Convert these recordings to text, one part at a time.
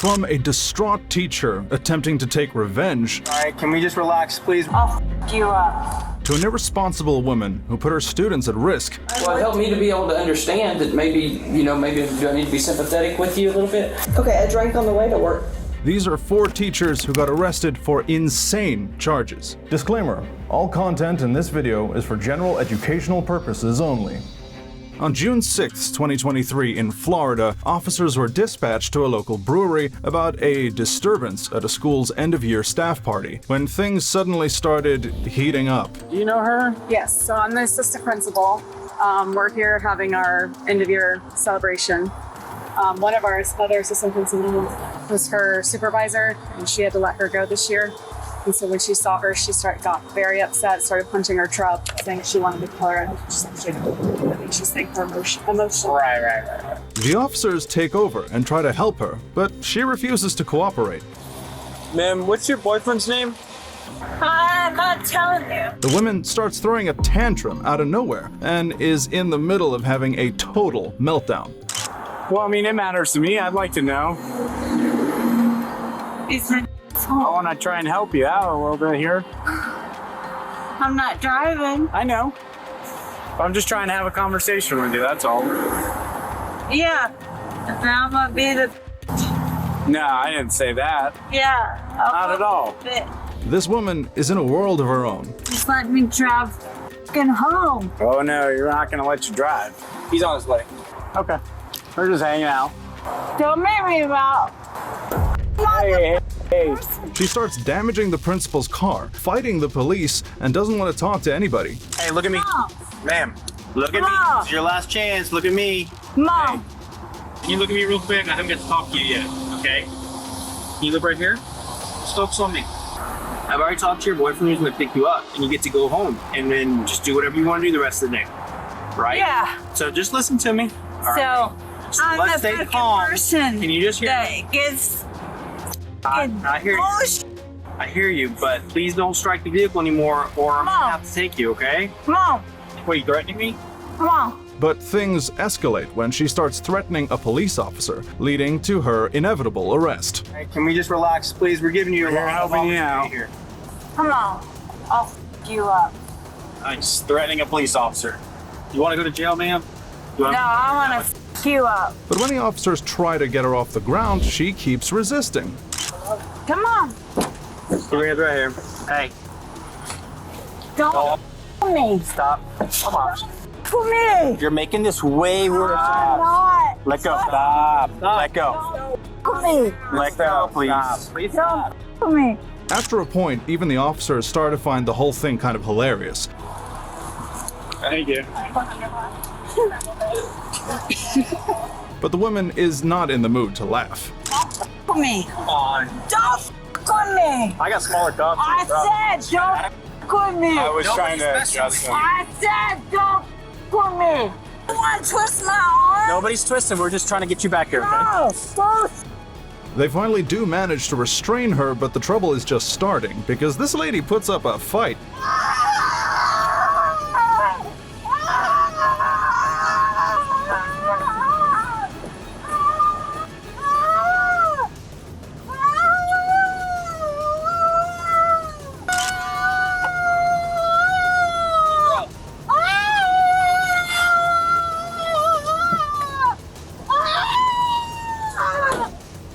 From a distraught teacher attempting to take revenge, All right, can we just relax, please? I'll f you up. to an irresponsible woman who put her students at risk, Well, it helped me to be able to understand that maybe do I need to be sympathetic with you a little bit? Okay, I drank on the way to work. these are 4 teachers who got arrested for insane charges. Disclaimer: all content in this video is for general educational purposes only. On June 6, 2023, in Florida, officers were dispatched to a local brewery about a disturbance at a school's end-of-year staff party, when things suddenly started heating up. Do you know her? Yes, so I'm the assistant principal. We're here having our end-of-year celebration. One of our other assistant principals was her supervisor, and she had to let her go this year. And so when she saw her, she got very upset, started punching her truck, saying she wanted to kill her. I think she's saying her emotional. Right. The officers take over and try to help her, but she refuses to cooperate. Ma'am, what's your boyfriend's name? I'm not telling you. The woman starts throwing a tantrum out of nowhere and is in the middle of having a total meltdown. Well, I mean, it matters to me. I'd like to know. It's an I want to try and help you out a little bit here. I'm not driving. I know. I'm just trying to have a conversation with you, that's all. Yeah. And I'm gonna be the No, I didn't say that. yeah. Not at all. This woman is in a world of her own. Just let me drive fucking home. Oh, no, you're not going to let you drive. He's on his way. Okay. We're just hanging out. Don't make me about. Hey. She starts damaging the principal's car, fighting the police, and doesn't want to talk to anybody. Hey, look at me. Mom. Ma'am, look at me. Mom. It's your last chance. Look at me. Mom. Can you look at me real quick? I haven't got to talk to you yet, okay? Can you look right here? Just focus on me. I've already talked to your boyfriend who's going to pick you up, and you get to go home, and then just do whatever you want to do the rest of the day. Right? Yeah. So just listen to me. All right? So I'm let's the stay fucking calm. person Can you just hear me? that gets I hear you. bullshit. I hear you, but please don't strike the vehicle anymore, or I'm going to Mom. have to take you, okay? Mom. What, you threatening me? Mom. But things escalate when she starts threatening a police officer, leading to her inevitable arrest. Hey, can we just relax, please? We're giving you a We're lot of helping you out. opportunity here. Come on. I'll f you up. Nice. Threatening a police officer. You want to go to jail, ma'am? You No, wanna- I want to f you up. But when the officers try to get her off the ground, she keeps resisting. Come on. Give me it right here. Hey, Don't f me. stop. Come on. For me. You're making this way worse. I'm not. Let go. Stop. Let go. For me. Let go, please. Please Don't for me. After a point, even the officers start to find the whole thing kind of hilarious. Thank you. But the woman is not in the mood to laugh. For me. Come on. Don't f with me. I got smaller cups. I said don't f with me. I was trying to adjust them. I said don't f with me. You want to twist my arm? Nobody's twisting. We're just trying to get you back here, okay? No. Don't. They finally do manage to restrain her, but the trouble is just starting, because this lady puts up a fight.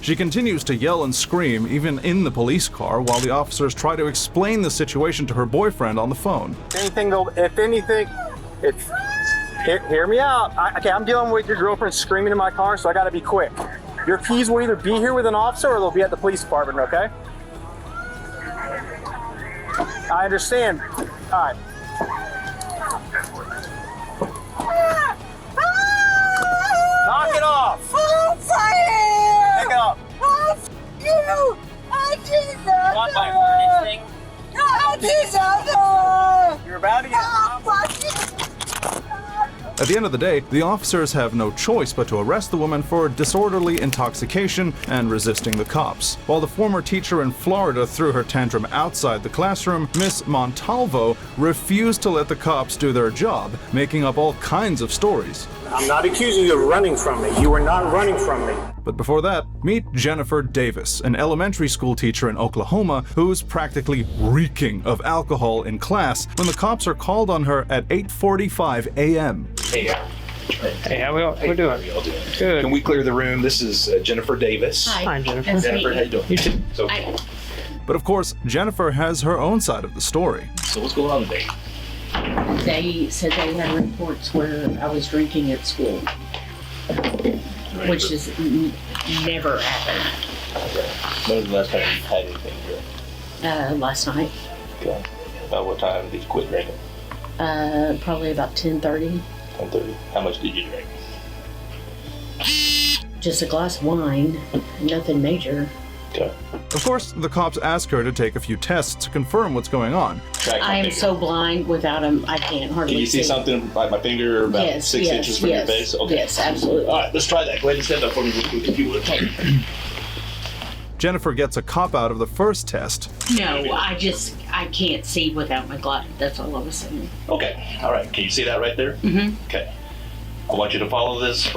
She continues to yell and scream, even in the police car, while the officers try to explain the situation to her boyfriend on the phone. If anything, it's. Hear me out. I'm dealing with your girlfriend screaming in my car, so I gotta be quick. Your keys will either be here with an officer or they'll be at the police department, okay? I understand. All right. Knock it off. I'm sorry. Pick it up. You. I did that. Not by hurt anything. No, I did that. You're about to get. Oh, fuck you. At the end of the day, the officers have no choice but to arrest the woman for disorderly intoxication and resisting the cops. While the former teacher in Florida threw her tantrum outside the classroom, Miss Montalvo refused to let the cops do their job, making up all kinds of stories. I'm not accusing you of running from me. You are not running from me. But before that, meet Jennifer Davis, an elementary school teacher in Oklahoma who's practically reeking of alcohol in class when the cops are called on her at 8:45 a.m. Hey, how we doing? Good. can we clear the room? This is Jennifer Davis. Hi, Jennifer. Jennifer, how you doing? You too. So, But of course, Jennifer has her own side of the story. so what's going on today? They said they had reports where I was drinking at school, which has never happened. When was the last time you had anything here? Last night, Okay. About what time did you quit drinking? probably about 10:30. 10:30. How much did you drink? Just a glass of wine, nothing major. Okay. Of course, the cops ask her to take a few tests to confirm what's going on. Track my I am finger. so blind without them, I can't hardly Can you see something like my finger about Yes, 6 yes, inches from yes, your face? Okay. yes, absolutely. All right, let's try that. Go ahead and stand up for me real quick if you would. Jennifer gets a cop out of the first test. No, I can't see without my glasses. That's all I was saying. Okay. All right. Can you see that right there? Mm-hmm. Okay. I want you to follow this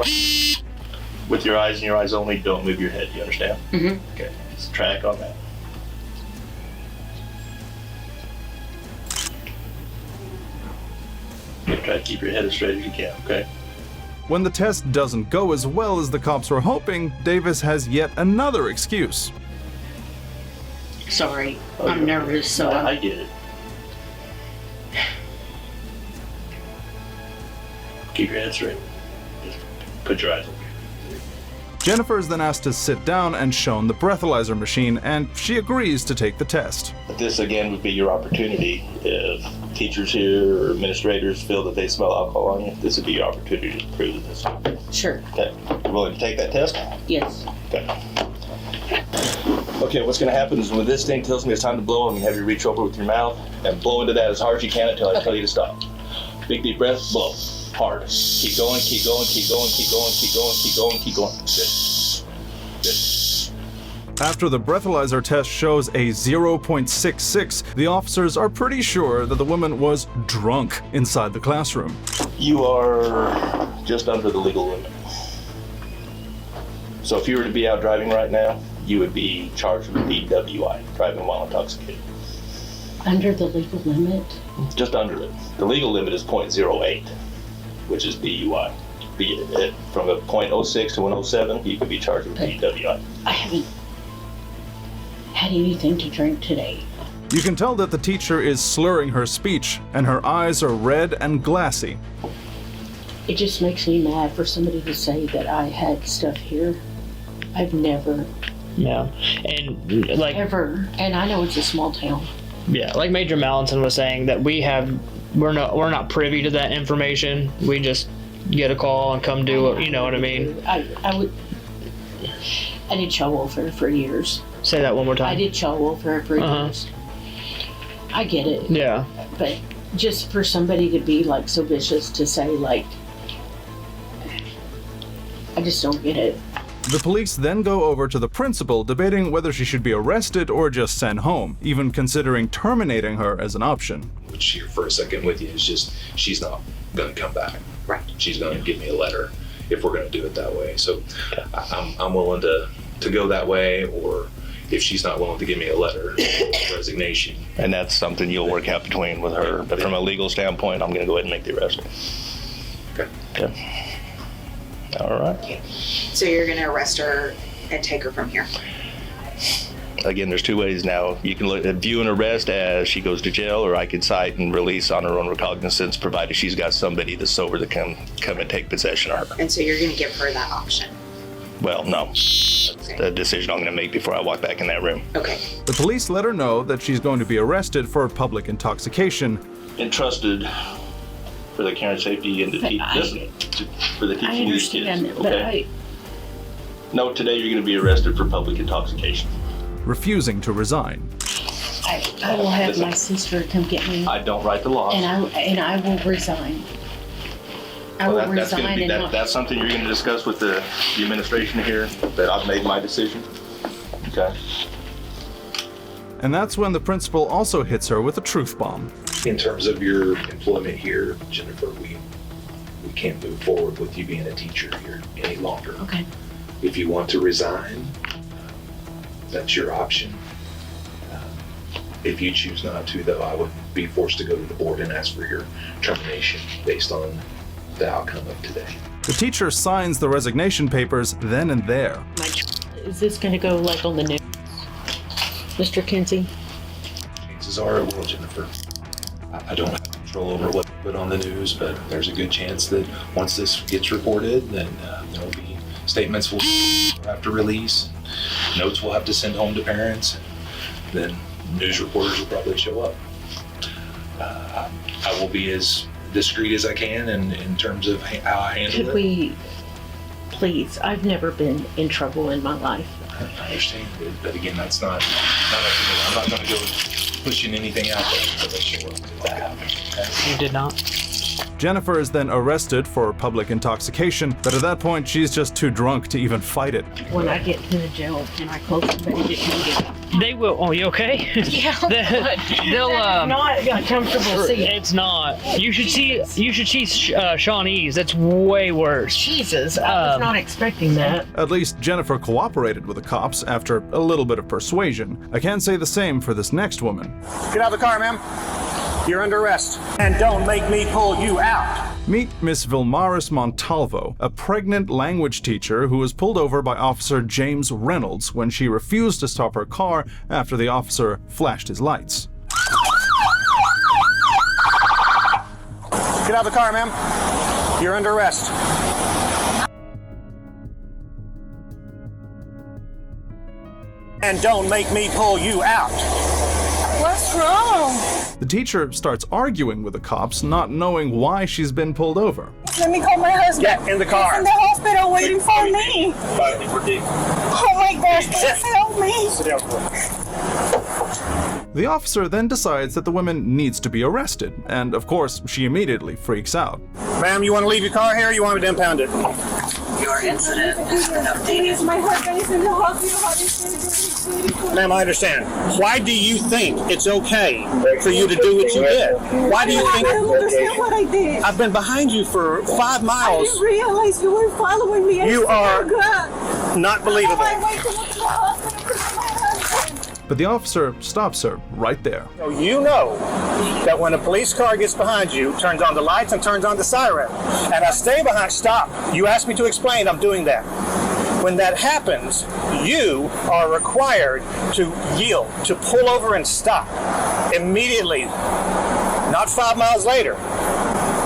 with your eyes and your eyes only. Don't move your head. You understand? Mm-hmm. Okay. Let's track on that. Try to keep your head as straight as you can, okay? When the test doesn't go as well as the cops were hoping, Davis has yet another excuse. Sorry, Oh, I'm you're- nervous, so I get it. Keep your head straight. Just put your eyes open. Jennifer is then asked to sit down and shown the breathalyzer machine, and she agrees to take the test. But this again would be your opportunity. If teachers here or administrators feel that they smell alcohol on you, this would be your opportunity to prove this. sure. Okay. You willing to take that test? Yes. Okay. Okay, what's gonna happen is when this thing tells me it's time to blow, I'm gonna have you reach over with your mouth and blow into that as hard as you can until I tell you to stop. Big deep breath, blow. Hard. Keep going, keep going, keep going, keep going, keep going, keep going, keep going. Good. Good. After the breathalyzer test shows a 0.66, the officers are pretty sure that the woman was drunk inside the classroom. You are just under the legal limit. So if you were to be out driving right now, you would be charged with DWI, driving while intoxicated. Under the legal limit? Just under it. The legal limit is 0.08, which is DUI. From a 0.06 to an 07, you could be charged with DWI. I haven't had anything to drink today. You can tell that the teacher is slurring her speech, and her eyes are red and glassy. It just makes me mad for somebody to say that I had stuff here. I've never, Yeah. And like ever, and I know it's a small town. yeah, like Major Mallinson was saying that we're not privy to that information. We just get a call and come do it, you know what I mean? I did child welfare for years. Say that one more time. I did child welfare for years. I get it. Yeah. But just for somebody to be like so vicious to say like, I just don't get it. The police then go over to the principal, debating whether she should be arrested or just sent home, even considering terminating her as an option. Which here for a second with you is just, she's not going to come back. Right. She's going to give me a letter if we're going to do it that way. So I'm willing to go that way, or if she's not willing to give me a letter, resignation. And that's something you'll work out between with her. But from a legal standpoint, I'm going to go ahead and make the arrest. Okay. Okay. All right. So you're going to arrest her and take her from here? Again, there's two ways now. You can view an arrest as she goes to jail, or I could cite and release on her own recognizance, provided she's got somebody that's sober that can come and take possession of her. And so you're going to give her that option? Well, no. That's the decision I'm going to make before I walk back in that room. Okay. The police let her know that she's going to be arrested for public intoxication. Entrusted for the care and safety and the for the teaching of these kids. I understand, but Okay. No, today you're going to be arrested for public intoxication. Refusing to resign. I will have my sister come get me, I don't write the laws. and I will resign. I will resign and not. That's something you're going to discuss with the administration here, that I've made my decision. Okay. And that's when the principal also hits her with a truth bomb. In terms of your employment here, Jennifer, we can't move forward with you being a teacher here any longer. Okay. If you want to resign, that's your option. If you choose not to, though, I would be forced to go to the board and ask for your termination based on the outcome of today. The teacher signs the resignation papers then and there. Is this going to go like on the news, Mr. Kinsey? Chances are it will, Jennifer. I don't have control over what they put on the news, but there's a good chance that once this gets reported, then there will be statements we'll have to release, notes we'll have to send home to parents, then news reporters will probably show up. I will be as discreet as I can in terms of how I handle it. Could we, please, I've never been in trouble in my life. I understand, but again, that's not up to me. I'm not going to go pushing anything out there until they show up. If that happens, okay? You did not. Jennifer is then arrested for public intoxication, but at that point, she's just too drunk to even fight it. When I get to the jail, can I close the bed and They will. Oh, you okay? Yeah. They'll not a comfortable seat. It's not. You should see Shawnee's. That's way worse. Jesus, I was not expecting that. At least Jennifer cooperated with the cops after a little bit of persuasion. I can't say the same for this next woman. Get out of the car, ma'am. You're under arrest. And don't make me pull you out. Meet Miss Vilmaris Montalvo, a pregnant language teacher who was pulled over by Officer James Reynolds when she refused to stop her car after the officer flashed his lights. Get out of the car, ma'am. You're under arrest. And don't make me pull you out. What's wrong? The teacher starts arguing with the cops, not knowing why she's been pulled over. Let me call my husband. Get in the car. He's in the hospital waiting for me. Oh my gosh, please help me. Sit down, The officer then decides that the woman needs to be arrested, and of course, she immediately freaks out. Ma'am, you want to leave your car here or you want me to impound it? Your incident has been updated. My husband is in the hospital. Ma'am, I understand. Why do you think it's okay for you to do what you did? Why do you think? I don't understand what I did. I've been behind you for 5 miles. I didn't realize you were following me. You are not believable. But the officer stops her right there. So you know that when a police car gets behind you, turns on the lights and turns on the siren, and I stay behind, stop. You asked me to explain, I'm doing that. When that happens, you are required to yield, to pull over and stop immediately, not 5 miles later.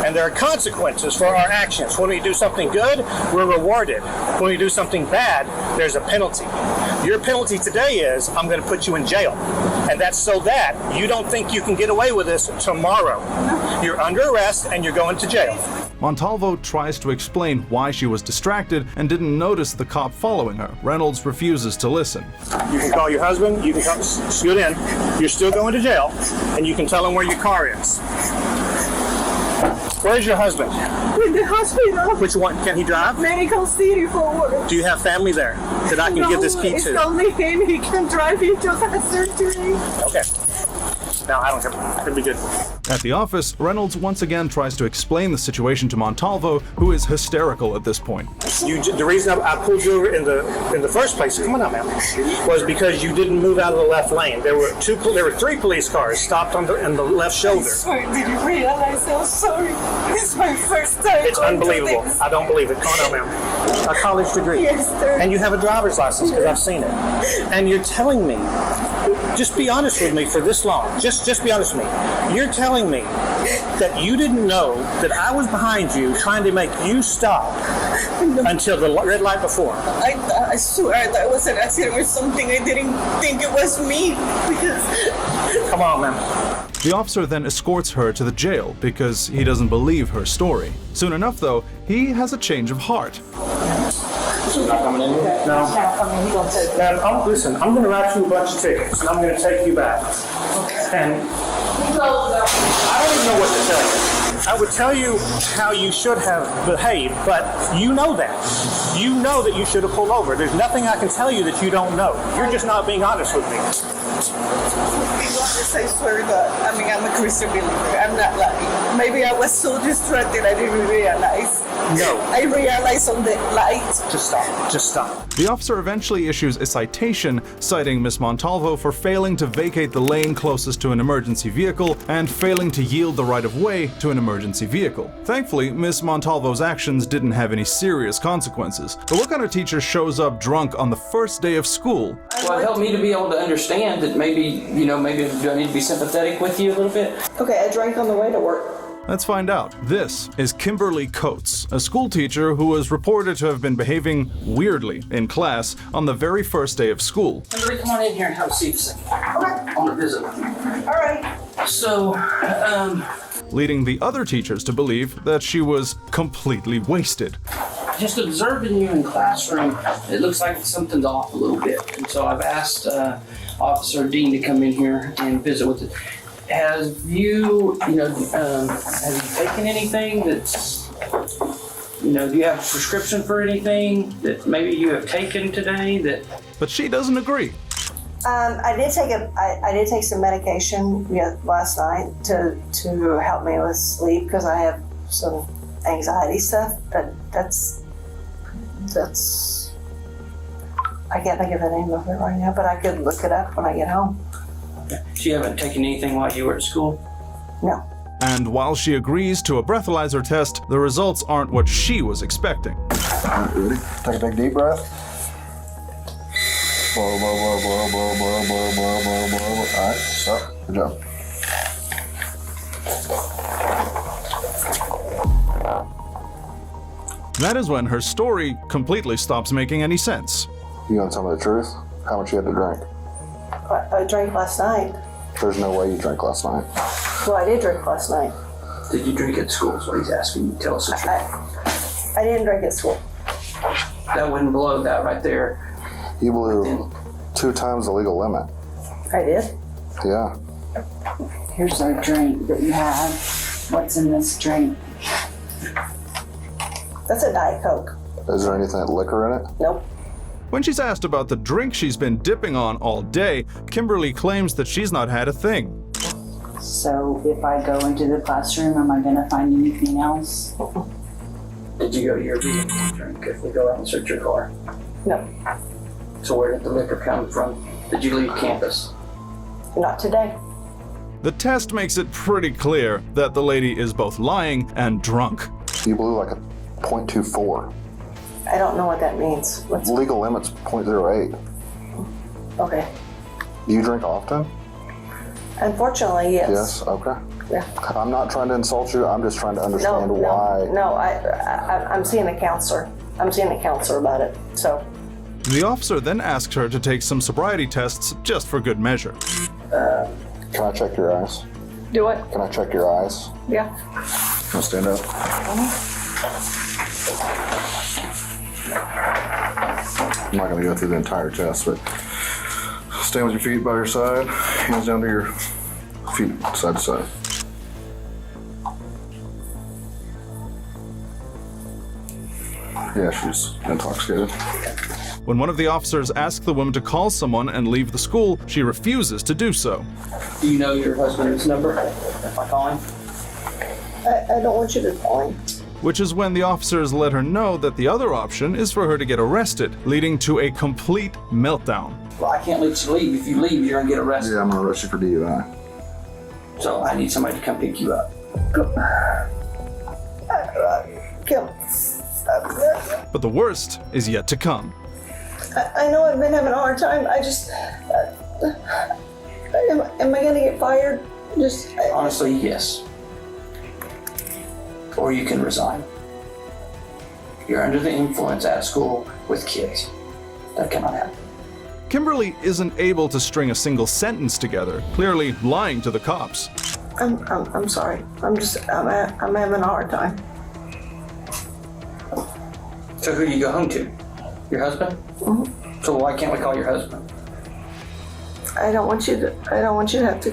And there are consequences for our actions. When we do something good, we're rewarded. When we do something bad, there's a penalty. Your penalty today is, I'm going to put you in jail. And that's so that you don't think you can get away with this tomorrow. You're under arrest and you're going to jail. Montalvo tries to explain why she was distracted and didn't notice the cop following her. Reynolds refuses to listen. You can call your husband, you can come, scoot in. You're still going to jail, and you can tell him where your car is. Where's your husband? In the hospital. Which one? Can he drive? Medical City for work. Do you have family there that I can give this key It's to? only him. He can drive. He just had surgery. Okay. No, I don't care. It'll be good. At the office, Reynolds once again tries to explain the situation to Montalvo, who is hysterical at this point. The reason I pulled you over in the first place, come on now, ma'am, was because you didn't move out of the left lane. There were 3 police cars stopped in the left shoulder. I swear, did you realize I'm sorry? This is my first time. It's unbelievable. I don't believe it. Come on now, ma'am. A college degree. Yes, sir. And you have a driver's license because I've seen it. And you're telling me, just be honest with me for this long. Just be honest with me. You're telling me that you didn't know that I was behind you trying to make you stop until the red light before. I swear that was an accident or something. I didn't think it was me because... Come on, ma'am. The officer then escorts her to the jail because he doesn't believe her story. Soon enough, though, he has a change of heart. Not coming in here? No. Man, listen, I'm going to write you a bunch of tickets, and I'm going to take you back. And I don't even know what to tell you. I would tell you how you should have behaved, but you know that. You know that you should have pulled over. There's nothing I can tell you that you don't know. You're just not being honest with me. I swear to God. I mean, I'm a Christian believer. I'm not lying. Maybe I was so distracted I didn't realize. No. I realized on the light. Just stop. Just stop. The officer eventually issues a citation citing Miss Montalvo for failing to vacate the lane closest to an emergency vehicle and failing to yield the right of way to an emergency vehicle. Thankfully, Miss Montalvo's actions didn't have any serious consequences. But what kind of teacher shows up drunk on the first day of school? Well, it helped me to be able to understand that maybe do I need to be sympathetic with you a little bit? Okay, I drank on the way to work. Let's find out. This is Kimberly Coates, a school teacher who was reported to have been behaving weirdly in class on the very first day of school. Kimberly, come on in here and have a seat a second. I want to visit with you. All right. So, leading the other teachers to believe that she was completely wasted. Just observing you in classroom, it looks like something's off a little bit. And so I've asked Officer Dean to come in here and visit with it. Have you taken anything that's, do you have a prescription for anything that maybe you have taken today that? But she doesn't agree. I did take some medication last night to help me with sleep because I have some anxiety stuff, but that's I can't think of the name of it right now, but I could look it up when I get home. So you haven't taken anything while you were at school? No. And while she agrees to a breathalyzer test, the results aren't what she was expecting. All right, ready? Take a big deep breath. Blow, blow, blow, blow, blow, blow, blow, blow, blow, blow. All right, stop. Good job. That is when her story completely stops making any sense. You gonna tell me the truth? How much you had to drink? I drank last night. There's no way you drank last night. Well, I did drink last night. Did you drink at school? Is what he's asking you. Tell us the truth. I didn't drink at school. That wouldn't blow that right there. You blew 2 times the legal limit. I did? Yeah. Here's our drink that you have. What's in this drink? That's a Diet Coke. Is there anything liquor in it? Nope. When she's asked about the drink she's been dipping on all day, Kimberly claims that she's not had a thing. So if I go into the classroom, am I going to find anything else? Did you go to your vehicle and drink if we go out and search your car? No. So where did the liquor come from? Did you leave campus? Not today. The test makes it pretty clear that the lady is both lying and drunk. You blew like a .24. I don't know what that means. What's legal limit's .08. Okay. Do you drink often? Unfortunately, yes. Yes, okay. Yeah. I'm not trying to insult you, I'm just trying to understand why. No, I'm seeing a counselor. I'm seeing a counselor about it, so. The officer then asked her to take some sobriety tests just for good measure. Can I check your eyes? Do what? Can I check your eyes? Yeah. Can I stand up? I'm not going to go through the entire test, but stand with your feet by your side, hands down to your feet, side to side. Yeah, she's intoxicated. When one of the officers asks the woman to call someone and leave the school, she refuses to do so. Do you know your husband's number? If I call him? I don't want you to call him. Which is when the officers let her know that the other option is for her to get arrested, leading to a complete meltdown. Well, I can't let you leave. If you leave, you're gonna get arrested. Yeah, I'm going to arrest you for DUI. So I need somebody to come pick you up. Kim. But the worst is yet to come. I know I've been having a hard time. I just. Am I going to get fired? Honestly, yes. Or you can resign. You're under the influence at school with kids. That cannot happen. Kimberly isn't able to string a single sentence together, clearly lying to the cops. I'm sorry. I'm having a hard time. So who do you go home to? Your husband? Mm-hmm. So why can't we call your husband? I don't want you to have to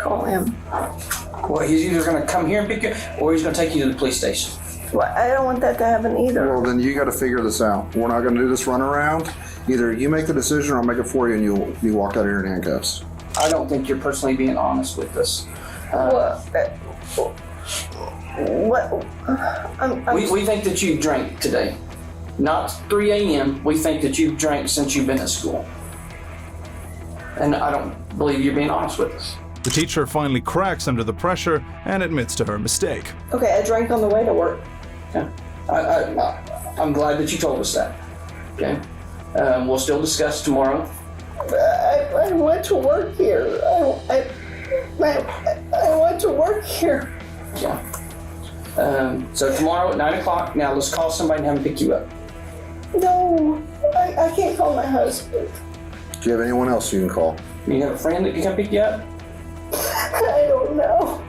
call him. Well, he's either going to come here and pick you up, or he's going to take you to the police station. Well, I don't want that to happen either. Well, then you got to figure this out. We're not going to do this runaround. Either you make the decision or I'll make it for you and you walk out here in handcuffs. I don't think you're personally being honest with us. We think that you drank today. Not 3 a.m. We think that you've drank since you've been at school. And I don't believe you're being honest with us. The teacher finally cracks under the pressure and admits to her mistake. Okay, I drank on the way to work. Okay. I'm glad that you told us that. Okay. We'll still discuss tomorrow. I went to work here. I went to work here. Yeah. So tomorrow at 9 o'clock, now let's call somebody and have them pick you up. No, I can't call my husband. Do you have anyone else you can call? You have a friend that can come pick you up? I don't know.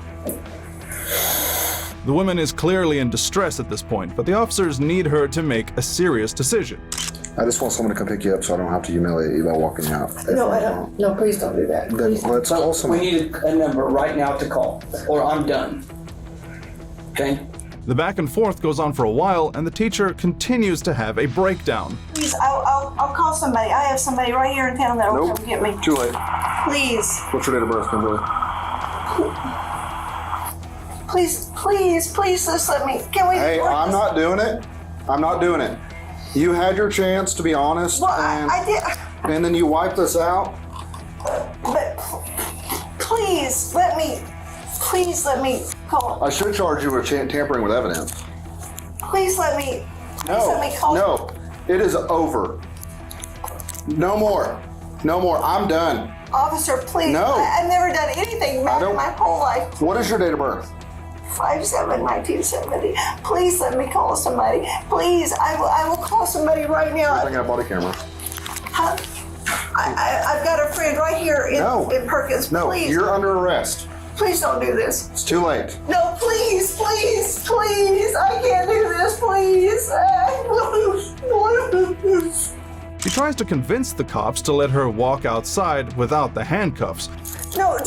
The woman is clearly in distress at this point, but the officers need her to make a serious decision. I just want someone to come pick you up so I don't have to humiliate you by walking out. No, I don't. No, please don't do that. Then let's call someone. We need a number right now to call, or I'm done. Okay? The back and forth goes on for a while, and the teacher continues to have a breakdown. Please, I'll call somebody. I have somebody right here in town that will come get me. Too late. Please. What's your date of birth, Kimberly? Please, just let me. Can we? Hey, I'm not doing it. I'm not doing it. You had your chance to be honest. Well, and, I did. And then you wiped this out. But please let me call. I should charge you with tampering with evidence. Please let me. Call. No, it is over. No more. I'm done. Officer, please. No. I've never done anything bad in my whole life. What is your date of birth? 5/7/1970. Please let me call somebody. Please, I will call somebody right now. I got a body camera. Huh? I've got a friend right here in Perkins. No, please. You're under arrest. Please don't do this. It's too late. No, please. I can't do this, please. She tries to convince the cops to let her walk outside witut the handcuffs. No.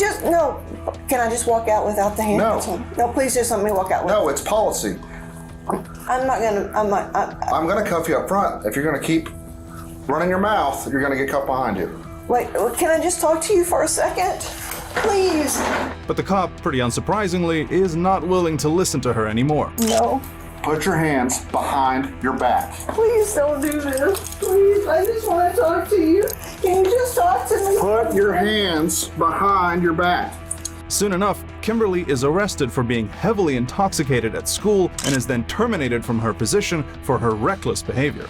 Can I just walk out without the handcuffs? No, please just let me walk out. No, it's policy. I'm gonna cuff you up front. If you're gonna keep running your mouth, you're gonna get cuffed behind you. Wait, can I just talk to you for a second? Please. But the cop, pretty unsurprisingly, is not willing to listen to her anymore. No. Put your hands behind your back. Please don't do this. Please, I just want to talk to you. Can you just talk to me? Put your hands behind your back. Soon enough, Kimberly is arrested for being heavily intoxicated at school and is then terminated from her position for her reckless behavior.